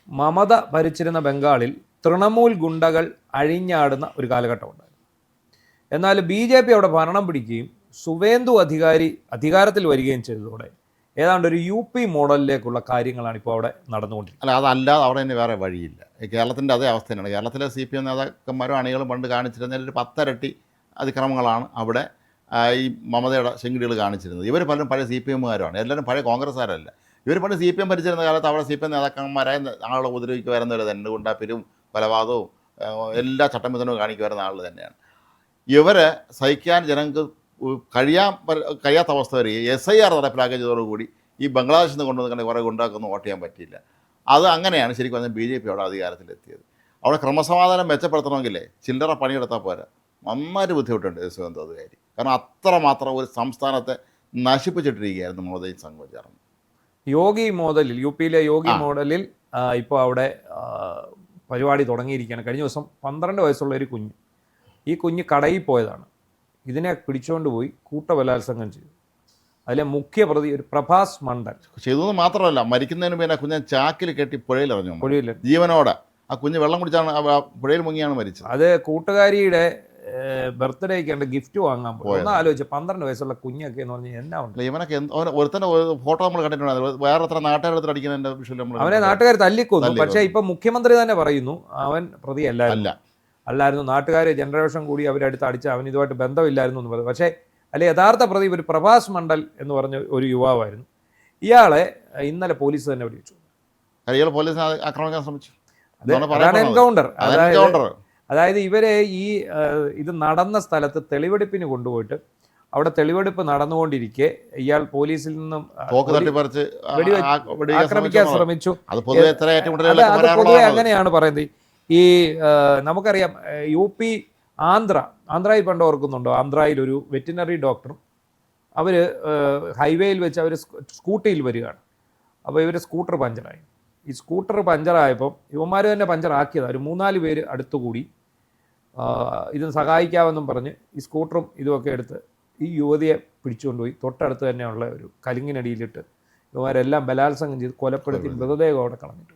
മമത ഭരിച്ചിരുന്ന ബംഗാളിൽ തൃണമൂൽ ഗുണ്ടകൾ അഴിഞ്ഞാടുന്ന ഒരു കാലഘട്ടമുണ്ടായിരുന്നു. എന്നാൽ BJP അവിടെ ഭരണം പിടിക്കുകയും സുവേന്ദു അധികാരത്തിൽ വരികയും ചെയ്തതോടെ ഏതാണ്ട് ഒരു UP മോഡലിലേക്കുള്ള കാര്യങ്ങളാണ് ഇപ്പോൾ അവിടെ നടന്നുകൊണ്ടിരിക്കുന്നത്. അല്ല, അതല്ലാതെ അവിടെ തന്നെ വേറെ വഴിയില്ല. കേരളത്തിൻ്റെ അതേ അവസ്ഥ തന്നെയാണ്. കേരളത്തിലെ CPM നേതാക്കന്മാരും അണികളും പണ്ട് കാണിച്ചിരുന്നതിൽ ഒരു 10 ഇരട്ടി അതിക്രമങ്ങളാണ് അവിടെ ഈ മമതയുടെ ശെങ്കിടികൾ കാണിച്ചിരുന്നത്. ഇവർ പലരും പഴയ CPMകാരാണ്, എല്ലാവരും പഴയ കോൺഗ്രസ്സുകാരല്ല. ഇവർ പണ്ട് CPM ഭരിച്ചിരുന്ന കാലത്ത് അവിടെ CPM നേതാക്കന്മാരായ ആളുകളെ ഉപദ്രവിക്ക് വരുന്നവർ തന്നെ, ഗുണ്ടാപ്പിരും കൊലപാതകവും എല്ലാ ചട്ടമിതനവും കാണിക്കുവാരുന്ന ആളുകൾ തന്നെയാണ്. ഇവരെ സഹിക്കാൻ ജനങ്ങൾക്ക് കഴിയാത്ത അവസ്ഥ വരെ SIR നടപ്പിലാക്കിയതോടുകൂടി ഈ ബംഗ്ലാദേശിൽ നിന്ന് കൊണ്ടുവന്ന് കുറേ ഗുണ്ടാക്കൊന്നും വോട്ട് ചെയ്യാൻ പറ്റിയില്ല. അത് അങ്ങനെയാണ് ശരിക്കും പറഞ്ഞാൽ BJP അവിടെ അധികാരത്തിലെത്തിയത്. അവിടെ ക്രമസമാധാനം മെച്ചപ്പെടുത്തണമെങ്കിലേ ചില്ലറ പണിയെടുത്താൽ പോരാ, നന്നായിട്ട് ബുദ്ധിമുട്ടുണ്ട് സുവേന്ദു അധികാരി. കാരണം അത്രമാത്രം ഒരു സംസ്ഥാനത്തെ നശിപ്പിച്ചിട്ടിരിക്കുകയായിരുന്നു മമതയും സംഘവും ചേർന്ന്. യോഗി മോഡലിൽ, UPയിലെ യോഗി മോഡലിൽ ഇപ്പോൾ അവിടെ പരിപാടി തുടങ്ങിയിരിക്കുകയാണ്. കഴിഞ്ഞ ദിവസം 12 വയസ്സുള്ള ഒരു കുഞ്ഞ്, ഈ കുഞ്ഞ് കടയിൽ പോയതാണ്. ഇതിനെ പിടിച്ചുകൊണ്ട് പോയി കൂട്ടബലാത്സംഗം ചെയ്തു. അതിലെ മുഖ്യ പ്രതി ഒരു പ്രഭാസ് മണ്ഡൽ ചെയ്തതെന്ന് മാത്രമല്ല, മരിക്കുന്നതിന് പിന്നെ കുഞ്ഞൻ ചാക്കിൽ കെട്ടി പുഴയിൽ ജീവനോടെ. ആ കുഞ്ഞ് വെള്ളം കുടിച്ചാണ് പുഴയിൽ മുങ്ങിയാണ് മരിച്ചത്. അത് കൂട്ടുകാരിയുടെ ബർത്ത്ഡേക്ക് എൻ്റെ ഗിഫ്റ്റ് വാങ്ങാൻ പോയി. ഒന്ന് ആലോചിച്ച് 12 വയസ്സുള്ള കുഞ്ഞൊക്കെ എന്ന് പറഞ്ഞാൽ എന്നാ ഉണ്ട്. ഇവനൊക്കെ ഒരുത്തന്നെ ഫോട്ടോ നമ്മൾ കണ്ടിട്ടുണ്ടായിരുന്നു. വേറെ എത്ര നാട്ടുകാരെടുത്ത് അടിക്കുന്നതിൻ്റെ വിഷയം നമ്മൾ അവനെ നാട്ടുകാർ തല്ലിക്കൊന്നു. പക്ഷേ ഇപ്പം മുഖ്യമന്ത്രി തന്നെ പറയുന്നു അവൻ പ്രതി അല്ലായിരുന്നു. നാട്ടുകാർ ജനറേഷൻ കൂടി അവരടുത്ത് അടിച്ച് അവൻ ഇതുമായിട്ട് ബന്ധമില്ലായിരുന്നു എന്ന് പറഞ്ഞു. പക്ഷേ അല്ലെ യഥാർത്ഥ പ്രതി ഒരു പ്രഭാസ് മണ്ഡൽ എന്ന് പറഞ്ഞ ഒരു യുവാവായിരുന്നു. ഇയാളെ ഇന്നലെ പോലീസ് തന്നെ പിടിച്ചു. ഇയാൾ പോലീസിനെ ആക്രമിക്കാൻ ശ്രമിച്ചു. അതാണ് എൻകൗണ്ടർ. അതായത് ഇവരെ ഇത് നടന്ന സ്ഥലത്ത് തെളിവെടുപ്പിന് കൊണ്ടുപോയിട്ട് അവിടെ തെളിവെടുപ്പ് നടന്നുകൊണ്ടിരിക്കെ ഇയാൾ പോലീസിൽ നിന്നും ആക്രമിക്കാൻ ശ്രമിച്ചു. അത് പൊതുവെ അങ്ങനെയാണ് പറയുന്നത്. ഈ നമുക്കറിയാം UP ആന്ധ്രയിൽ പണ്ട് ഓർക്കുന്നുണ്ടോ, ആന്ധ്രയിൽ ഒരു വെറ്റിനറി ഡോക്ടറും അവർ ഹൈവേയിൽ വെച്ച് അവർ സ്കൂട്ടിയിൽ വരികയാണ്. അപ്പോൾ ഇവർ സ്കൂട്ടർ പഞ്ചറായി. ഈ സ്കൂട്ടർ പഞ്ചറായപ്പം ഇവന്മാർ തന്നെ പഞ്ചറാക്കിയതാണ്. ഒരു 3-4 പേര് അടുത്തുകൂടി ഇതിന് സഹായിക്കാമെന്നും പറഞ്ഞ് ഈ സ്കൂട്ടറും ഇതുമൊക്കെ എടുത്ത് ഈ യുവതിയെ പിടിച്ചുകൊണ്ടുപോയി തൊട്ടടുത്ത് തന്നെയുള്ള ഒരു കലിങ്ങിനടിയിലിട്ട് ഇവന്മാരെല്ലാം ബലാത്സംഗം ചെയ്ത് കൊലപ്പെടുത്തി മൃതദേഹം അവിടെ കളഞ്ഞിട്ട്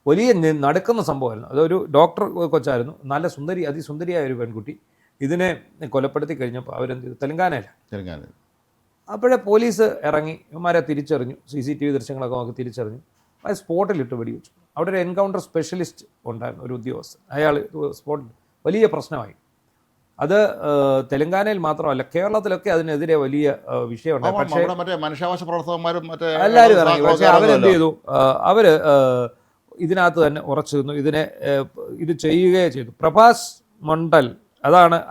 വലിയ നടക്കുന്ന സംഭവമായിരുന്നു. അതൊരു ഡോക്ടർ കൊച്ചായിരുന്നു, നല്ല അതിസുന്ദരിയായ ഒരു പെൺകുട്ടി. ഇതിനെ കൊലപ്പെടുത്തി കഴിഞ്ഞപ്പോൾ അവരെന്ത് ചെയ്തു, തെലങ്കാനയിൽ. അപ്പോഴേ പോലീസ് ഇറങ്ങി ഇവന്മാരെ തിരിച്ചറിഞ്ഞു. CCTV ദൃശ്യങ്ങളൊക്കെ നമുക്ക് തിരിച്ചറിഞ്ഞു. അത് സ്പോട്ടിലിട്ട് വെടിവെച്ചു. അവിടെ ഒരു എൻകൗണ്ടർ സ്പെഷ്യലിസ്റ്റ് ഉണ്ടായിരുന്നു, ഒരു ഉദ്യോഗസ്ഥൻ. അയാൾ സ്പോട്ടിൽ വലിയ പ്രശ്നമായി. അത് തെലങ്കാനയിൽ മാത്രമല്ല, കേരളത്തിലൊക്കെ അതിനെതിരെ വലിയ വിഷയമുണ്ടായി. പക്ഷേ മനുഷ്യാവകാശ പ്രവർത്തകന്മാരും എല്ലാവരും ഇറങ്ങി. പക്ഷേ അവരെന്ത് ചെയ്തു, അവർ ഇതിനകത്ത് തന്നെ ഉറച്ചു നിന്നു. ഇത് ചെയ്യുകയേ ചെയ്തു. പ്രഭാസ് മണ്ഡൽ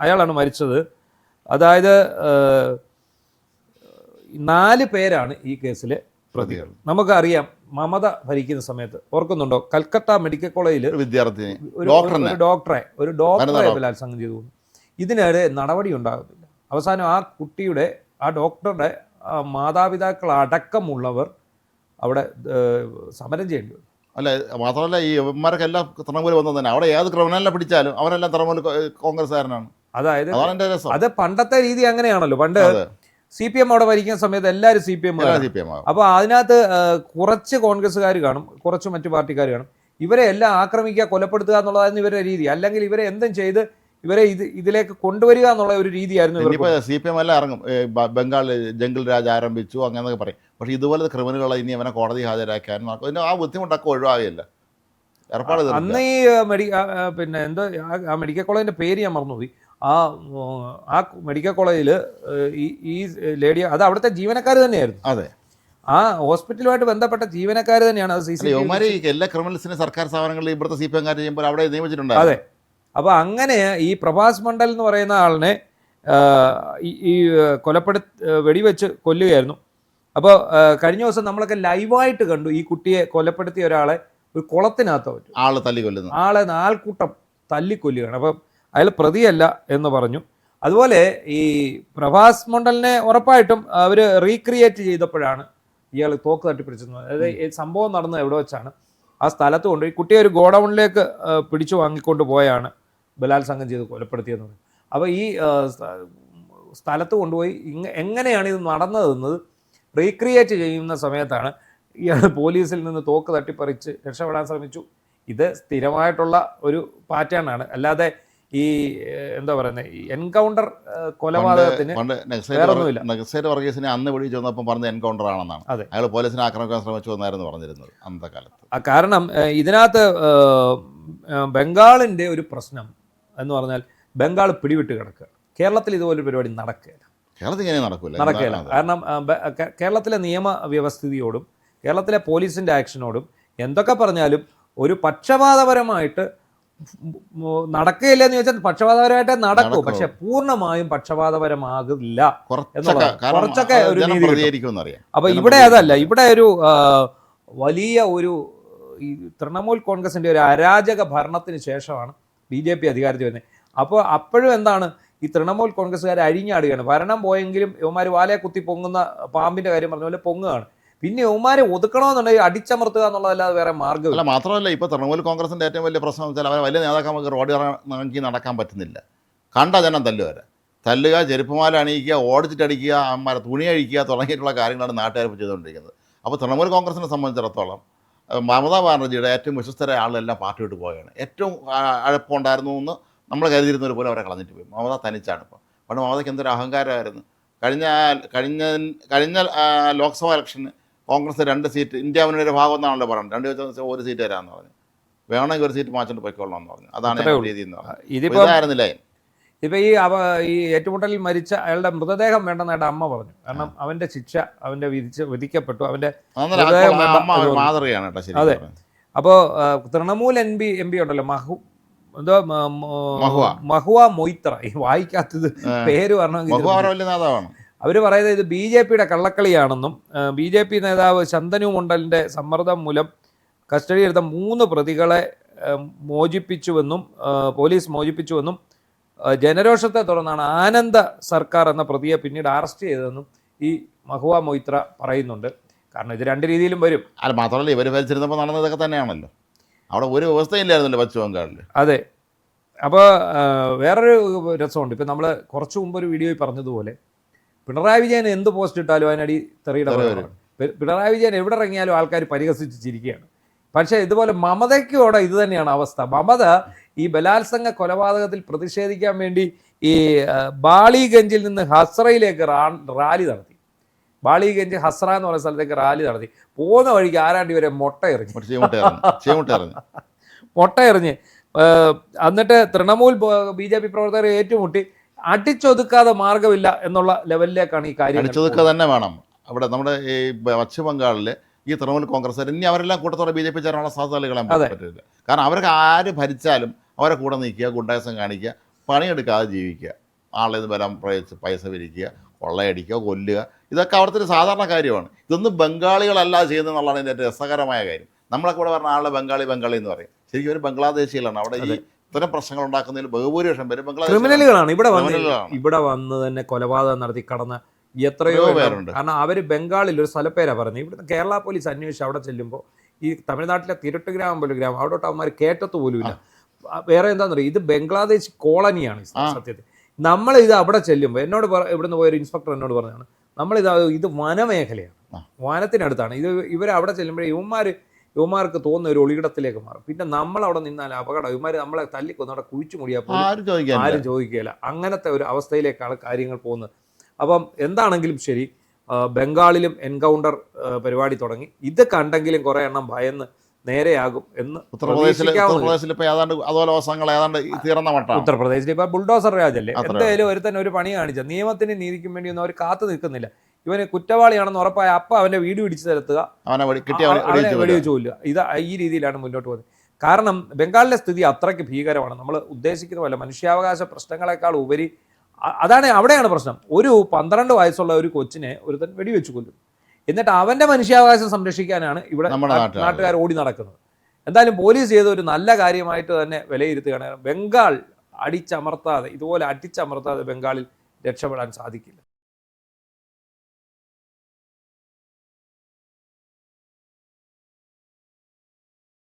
അയാളാണ് മരിച്ചത്. അതായത് 4 പേരാണ് ഈ കേസിലെ പ്രതികൾ. നമുക്കറിയാം മമത ഭരിക്കുന്ന സമയത്ത് ഓർക്കുന്നുണ്ടോ, കൽക്കട്ട മെഡിക്കൽ കോളേജിൽ ഒരു ഡോക്ടറെ ബലാത്സംഗം ചെയ്തു. ഇതിനിടെ നടപടി ഉണ്ടാകുന്നില്ല. അവസാനം ആ ഡോക്ടറുടെ മാതാപിതാക്കൾ അടക്കമുള്ളവർ അവിടെ സമരം ചെയ്യേണ്ടി വന്നു. അല്ല, മാത്രമല്ല ഈ ഇവന്മാർക്ക് എല്ലാം തൃണമൂൽ വന്നത് തന്നെ. അവിടെ ഏത് ക്രിമിനലിനെ പിടിച്ചാലും അവരെല്ലാം തൃണമൂൽ കോൺഗ്രസ്സുകാരനാണ്. അതായത് അത് പണ്ടത്തെ രീതി അങ്ങനെയാണല്ലോ. പണ്ട് CPM അവിടെ ഭരിക്കുന്ന സമയത്ത് എല്ലാവരും CPM. അപ്പോൾ അതിനകത്ത് കുറച്ച് കോൺഗ്രസ്സുകാർ കാണും, കുറച്ച് മറ്റു പാർട്ടിക്കാർ കാണും. ഇവരെ എല്ലാം ആക്രമിക്കുക, കൊലപ്പെടുത്തുക എന്നുള്ളതായിരുന്നു ഇവരുടെ രീതി. അല്ലെങ്കിൽ ഇവരെ എന്തും ചെയ്ത് ഇവരെ ഇതിലേക്ക് കൊണ്ടുവരിക എന്നുള്ള ഒരു രീതിയായിരുന്നു. ഇനിയിപ്പോൾ CPM എല്ലാം ഇറങ്ങും. ബംഗാളിൽ ജംഗിൾ രാജ് ആരംഭിച്ചു അങ്ങനെയൊക്കെ പറയും. പക്ഷേ ഇതുപോലത്തെ ക്രിമിനലുകളെ ഇനി അവനെ കോടതി ഹാജരാക്കാനും ആ ബുദ്ധിമുട്ടൊക്കെ ഒഴിവാകില്ല. അന്ന് ഈ ആ മെഡിക്കൽ കോളേജിൻ്റെ പേര് ഞാൻ മറന്നുപോയി. ആ മെഡിക്കൽ കോളേജിൽ ഈ ലേഡി അത് അവിടുത്തെ ജീവനക്കാർ തന്നെയായിരുന്നു. അതെ, ആ ഹോസ്പിറ്റലുമായിട്ട് ബന്ധപ്പെട്ട ജീവനക്കാർ തന്നെയാണ്. അത് എല്ലാ ക്രിമിനൽസിനും സർക്കാർ സ്ഥാപനങ്ങളിൽ ഇവിടുത്തെ CPM ചെയ്യുമ്പോൾ അവിടെ നിയമിച്ചിട്ടുണ്ട്. അതെ. അപ്പോൾ അങ്ങനെ ഈ പ്രഭാസ് മണ്ഡൽ എന്ന് പറയുന്ന ആളിനെ ഈ വെടിവെച്ച് കൊല്ലുകയായിരുന്നു. അപ്പോൾ കഴിഞ്ഞ ദിവസം നമ്മളൊക്കെ ലൈവായിട്ട് കണ്ടു ഈ കുട്ടിയെ കൊലപ്പെടുത്തിയ ഒരാളെ ഒരു കുളത്തിനകത്ത് ആളെ 4 കൂട്ടം തല്ലിക്കൊല്ലുകയാണ്. അപ്പം അയാൾ പ്രതിയല്ല എന്ന് പറഞ്ഞു. അതുപോലെ ഈ പ്രഭാസ് മണ്ഡലിനെ ഉറപ്പായിട്ടും അവർ റീക്രിയേറ്റ് ചെയ്തപ്പോഴാണ് ഇയാൾ തോക്ക് തട്ടിപ്പിടിച്ചത്. അതായത് സംഭവം നടന്നത് എവിടെ വെച്ചാണ്, ആ സ്ഥലത്ത് കൊണ്ടുപോയി കുട്ടിയെ ഒരു ഗോഡൗണിലേക്ക് പിടിച്ചു വാങ്ങിക്കൊണ്ട് പോയാണ് ബലാത്സംഗം ചെയ്ത് കൊലപ്പെടുത്തിയെന്ന് പറഞ്ഞു. അപ്പോൾ ഈ സ്ഥലത്ത് കൊണ്ടുപോയി എങ്ങനെയാണ് ഇത് നടന്നതെന്നത് റീക്രിയേറ്റ് ചെയ്യുന്ന സമയത്താണ് ഇയാൾ പോലീസിൽ നിന്ന് തോക്ക് തട്ടിപ്പറിച്ച് രക്ഷപ്പെടാൻ ശ്രമിച്ചു. ഇത് സ്ഥിരമായിട്ടുള്ള ഒരു പാറ്റേൺ ആണ്. അല്ലാതെ ഈ എന്താ പറയുന്നത് എൻകൗണ്ടർ കൊലപാതകത്തിന് വേറൊന്നുമില്ല. നക്സലൈറ്റ് വർഗീസിനെ അന്ന് വിളിച്ചു വന്നപ്പോൾ പറഞ്ഞ എൻകൗണ്ടർ ആണെന്നാണ്. അതെ, അയാൾ പോലീസിനെ ആക്രമിക്കാൻ ശ്രമിച്ചു എന്നായിരുന്നു പറഞ്ഞിരുന്നത് അന്നത്തെ കാലത്ത്. കാരണം ഇതിനകത്ത് ബംഗാളിൻ്റെ ഒരു പ്രശ്നം എന്ന് പറഞ്ഞാൽ ബംഗാൾ പിടിവിട്ട് കിടക്കുക. കേരളത്തിൽ ഇതുപോലൊരു പരിപാടി നടക്കുകയില്ല. കേരളത്തിൽ ഇങ്ങനെ നടക്കുകയില്ല. കാരണം കേരളത്തിലെ നിയമവ്യവസ്ഥിതിയോടും കേരളത്തിലെ പോലീസിൻ്റെ ആക്ഷനോടും എന്തൊക്കെ പറഞ്ഞാലും ഒരു പക്ഷപാതപരമായിട്ട് നടക്കുകയില്ലെന്ന് ചോദിച്ചാൽ പക്ഷപാതപരമായിട്ടേ നടക്കൂ. പക്ഷെ പൂർണ്ണമായും പക്ഷപാതപരമാകില്ല എന്നുള്ളത് കുറച്ചൊക്കെ ഒരു നീതി. അപ്പൊ ഇവിടെ അതല്ല, ഇവിടെ ഒരു വലിയ ഒരു ഈ തൃണമൂൽ കോൺഗ്രസിന്റെ ഒരു അരാജക ഭരണത്തിന് ശേഷമാണ് BJP അധികാരത്തിൽ വരുന്നത്. അപ്പോൾ അപ്പോഴും എന്താണ് ഈ തൃണമൂൽ കോൺഗ്രസ്സുകാർ അഴിഞ്ഞാടുകയാണ്. ഭരണം പോയെങ്കിലും ഇവന്മാർ വാലയെ കുത്തി പൊങ്ങുന്ന പാമ്പിന്റെ കാര്യം പറഞ്ഞ പോലെ പൊങ്ങുകയാണ്. പിന്നെ ഇവന്മാരെ ഒതുക്കണമെന്നുണ്ടെങ്കിൽ അടിച്ചമർത്തുക എന്നുള്ളതല്ലാതെ വേറെ മാർഗ്ഗമില്ല. മാത്രമല്ല, ഇപ്പോൾ തൃണമൂൽ കോൺഗ്രസിൻ്റെ ഏറ്റവും വലിയ പ്രശ്നം എന്ന് വെച്ചാൽ അവരെ വലിയ നേതാക്കന്മാർക്ക് റോഡ് ഇറങ്ങി നടക്കാൻ പറ്റുന്നില്ല. കണ്ട ജനം തല്ലുക, ചെരുപ്പുമാല അണിയിക്കുക, ഓടിച്ചിട്ടടിക്കുക, അമ്മമാരെ തുണി അഴിക്കുക തുടങ്ങിയിട്ടുള്ള കാര്യങ്ങളാണ് നാട്ടുകാർ ചെയ്തുകൊണ്ടിരിക്കുന്നത്. അപ്പോൾ തൃണമൂൽ കോൺഗ്രസിനെ സംബന്ധിച്ചിടത്തോളം മമതാ ബാനർജിയുടെ ഏറ്റവും വിശ്വസ്തരായ ആളെല്ലാം പാർട്ടി വിട്ട് പോവുകയാണ്. ഏറ്റവും അഴപ്പമുണ്ടായിരുന്നു എന്ന് നമ്മൾ കരുതിയിരുന്നവർ പോലും അവരെ കളഞ്ഞിട്ട് പോയി. മമത തനിച്ചാണ് ഇപ്പോൾ. പണ്ട് മമതയ്ക്ക് എന്തൊരു അഹങ്കാരമായിരുന്നു. കഴിഞ്ഞ ലോക്സഭാ ഇലക്ഷന് കോൺഗ്രസ് 2 സീറ്റ്, ഇന്ത്യ മുന്നണിയുടെ ഭാഗം എന്നാണല്ലോ പറയുന്നത്, 2 വെച്ചാൽ 1 സീറ്റ് തരാമെന്ന് പറഞ്ഞു. വേണമെങ്കിൽ 1 സീറ്റ് മാറ്റിട്ട് പൊയ്ക്കൊള്ളാമെന്ന് പറഞ്ഞു. അതാണ് രീതി എന്ന് പറഞ്ഞത്. ഇതായിരുന്നില്ല. ഇപ്പം ഈ ഏറ്റുമുട്ടലിൽ മരിച്ച അയാളുടെ മൃതദേഹം വേണ്ടെന്നായിട്ട് അമ്മ പറഞ്ഞു. കാരണം അവന്റെ ശിക്ഷ വിധിക്കപ്പെട്ടു. അവന്റെ മാതൃകയാണ്. അതെ. അപ്പോൾ തൃണമൂൽ എം പി ഉണ്ടല്ലോ, മഹുവ മൊയ്ത്ര, ഈ വായിക്കാത്തത് പേര് പറഞ്ഞെങ്കിൽ അവര് പറയുന്നത് ഇത് BJPയുടെ കള്ളക്കളിയാണെന്നും BJP നേതാവ് ശന്തനു മണ്ഡലിന്റെ സമ്മർദ്ദം മൂലം കസ്റ്റഡി എടുത്ത 3 പ്രതികളെ മോചിപ്പിച്ചുവെന്നും പോലീസ് മോചിപ്പിച്ചുവെന്നും ജനരോഷത്തെ തുടർന്നാണ് ആനന്ദ സർക്കാർ എന്ന പ്രതിയെ പിന്നീട് അറസ്റ്റ് ചെയ്തതെന്നും ഈ മഹുവ മൊയ്ത്ര പറയുന്നുണ്ട്. കാരണം ഇത് 2 രീതിയിലും വരും. അല്ല, മാത്രമല്ല ഇവർ ഭരിച്ചിരുന്നപ്പോൾ നടന്നതൊക്കെ തന്നെയാണല്ലോ. അവിടെ ഒരു വ്യവസ്ഥയില്ലായിരുന്നല്ലോ പശ്ചിമ ബംഗാളിൽ. അതെ. അപ്പോൾ വേറൊരു രസമുണ്ട്. ഇപ്പം നമ്മൾ കുറച്ച് മുമ്പ് ഒരു വീഡിയോയിൽ പറഞ്ഞതുപോലെ പിണറായി വിജയൻ എന്ത് പോസ്റ്റ് ഇട്ടാലും അതിനടി തെറിയുടെ പറയുന്നത്. പിണറായി വിജയൻ എവിടെ ഇറങ്ങിയാലും ആൾക്കാർ പരിഹസിച്ച് ചിരിക്കുകയാണ്. പക്ഷേ ഇതുപോലെ മമതയ്ക്കോടെ ഇത് തന്നെയാണ് അവസ്ഥ. മമത ഈ ബലാത്സംഗ കൊലപാതകത്തിൽ പ്രതിഷേധിക്കാൻ വേണ്ടി ഈ ബാളിഗഞ്ചിൽ നിന്ന് ഹസ്രയിലേക്ക് റാലി നടത്തി. ബാളിഗഞ്ച് ഹസ്ര എന്ന് പറയുന്ന സ്ഥലത്തേക്ക് റാലി നടത്തി. പോകുന്ന വഴിക്ക് ആരാണ്ടി വരെ മുട്ട എറിഞ്ഞ് എന്നിട്ട് തൃണമൂൽ BJP പ്രവർത്തകരെ ഏറ്റുമുട്ടി അടിച്ചൊതുക്കാതെ മാർഗമില്ല എന്നുള്ള ലെവലിലേക്കാണ് ഈ കാര്യം. അടിച്ചൊതുക്കുക തന്നെ വേണം. അവിടെ നമ്മുടെ ഈ പശ്ചിമ ബംഗാളിൽ ഈ തൃണമൂൽ കോൺഗ്രസ് ഇനി അവരെല്ലാം കൂട്ടത്തോടെ BJP ചേരാനുള്ള സാധ്യത കളയാൻ പറ്റില്ല. കാരണം അവർക്ക് ആര് ഭരിച്ചാലും അവരെ കൂടെ നിൽക്കുക, ഗുണ്ടായസം കാണിക്കുക, പണിയെടുക്കാതെ ജീവിക്കുക, ആളെ വരാൻ പൈസ പിരിക്കുക, കൊള്ളയടിക്കുക, കൊല്ലുക, ഇതൊക്കെ അവിടുത്തെ ഒരു സാധാരണ കാര്യമാണ്. ഇതൊന്നും ബംഗാളികളല്ല ചെയ്യുന്നതെന്നുള്ളതാണ് ഇതിൻ്റെ ഏറ്റവും കാര്യം. നമ്മളൊക്കെ ഇവിടെ പറഞ്ഞ ആളെ ബംഗാളി എന്ന് പറയും. ശരിക്കും ഒരു ബംഗ്ലാദേശികളാണ്. അവിടെ ഈ ഇത്തരം പ്രശ്നങ്ങൾ ഉണ്ടാക്കുന്നതിൽ ബഹുഭൂരിപക്ഷം പേര് ക്രിമിനലുകളാണ്. ഇവിടെ വന്ന് തന്നെ കൊലപാതകം നടത്തി കടന്ന എത്രയോ പേരുണ്ട്. കാരണം അവർ ബംഗാളിൽ ഒരു സ്ഥലപ്പേരാ പറഞ്ഞത്. ഇവിടുന്ന് കേരള പോലീസ് അന്വേഷിച്ച് അവിടെ ചെല്ലുമ്പോൾ ഈ തമിഴ്നാട്ടിലെ തിരുട്ട് ഗ്രാമം പോലും ഗ്രാമം അവിടോട്ട് അവന്മാർ കേട്ടത്ത് പോലും ഇല്ല. വേറെ എന്താണെന്ന് പറയുക, ഇത് ബംഗ്ലാദേശ് കോളനിയാണ് സത്യത്തിൽ. നമ്മളിത് അവിടെ ചെല്ലുമ്പോൾ ഇവിടുന്ന് പോയൊരു ഇൻസ്പെക്ടർ എന്നോട് പറഞ്ഞാണ്, ഇത് വനമേഖലയാണ്, വനത്തിനടുത്താണ്. ഇവരവിടെ ചെല്ലുമ്പോഴേ യുവമാർക്ക് തോന്നുന്ന ഒരു ഒളിയിടത്തിലേക്ക് മാറും. പിന്നെ നമ്മളവിടെ നിന്നാൽ അപകടം. ഇവന്മാർ നമ്മളെ തല്ലിക്കൊന്ന് അവിടെ കുഴിച്ചു മുടിയാൽ ആരും ചോദിക്കുകയില്ല. അങ്ങനത്തെ ഒരു അവസ്ഥയിലേക്കാണ് കാര്യങ്ങൾ പോകുന്നത്. അപ്പം എന്താണെങ്കിലും ശരി, ബംഗാളിലും എൻകൗണ്ടർ പരിപാടി തുടങ്ങി. ഇത് കണ്ടെങ്കിലും കുറേ എണ്ണം ഭയന്ന് നേരെയാകും എന്ന് ഉത്തർപ്രദേശിൽ ഇപ്പൊ ബുൾഡോസർ രാജല്ലേ. എന്തായാലും ഒരുത്തന്നെ ഒരു പണി കാണിച്ച നിയമത്തിന് നീതിക്കും വേണ്ടി ഒന്നും അവർ കാത്തു നിൽക്കുന്നില്ല. ഇവന് കുറ്റവാളിയാണെന്ന് ഉറപ്പായ അപ്പം അവന്റെ വീട് പിടിച്ചു തരത്തുക, വെടിവെച്ച് കൊല്ലുക. ഈ രീതിയിലാണ് മുന്നോട്ട് പോകുന്നത്. കാരണം ബംഗാളിലെ സ്ഥിതി അത്രയ്ക്ക് ഭീകരമാണ്. നമ്മൾ ഉദ്ദേശിക്കുന്ന പോലെ മനുഷ്യാവകാശ പ്രശ്നങ്ങളെക്കാൾ ഉപരി അവിടെയാണ് പ്രശ്നം. ഒരു 12 വയസ്സുള്ള ഒരു കൊച്ചിനെ ഒരുത്തൻ വെടിവെച്ച് കൊല്ലും. എന്നിട്ട് അവന്റെ മനുഷ്യാവകാശം സംരക്ഷിക്കാനാണ് ഇവിടെ നാട്ടുകാർ ഓടി നടക്കുന്നത്. എന്തായാലും പോലീസ് ചെയ്ത ഒരു നല്ല കാര്യമായിട്ട് തന്നെ വിലയിരുത്തുകയാണ്. ബംഗാൾ ഇതുപോലെ അടിച്ചമർത്താതെ ബംഗാളിൽ രക്ഷപ്പെടാൻ സാധിക്കില്ല.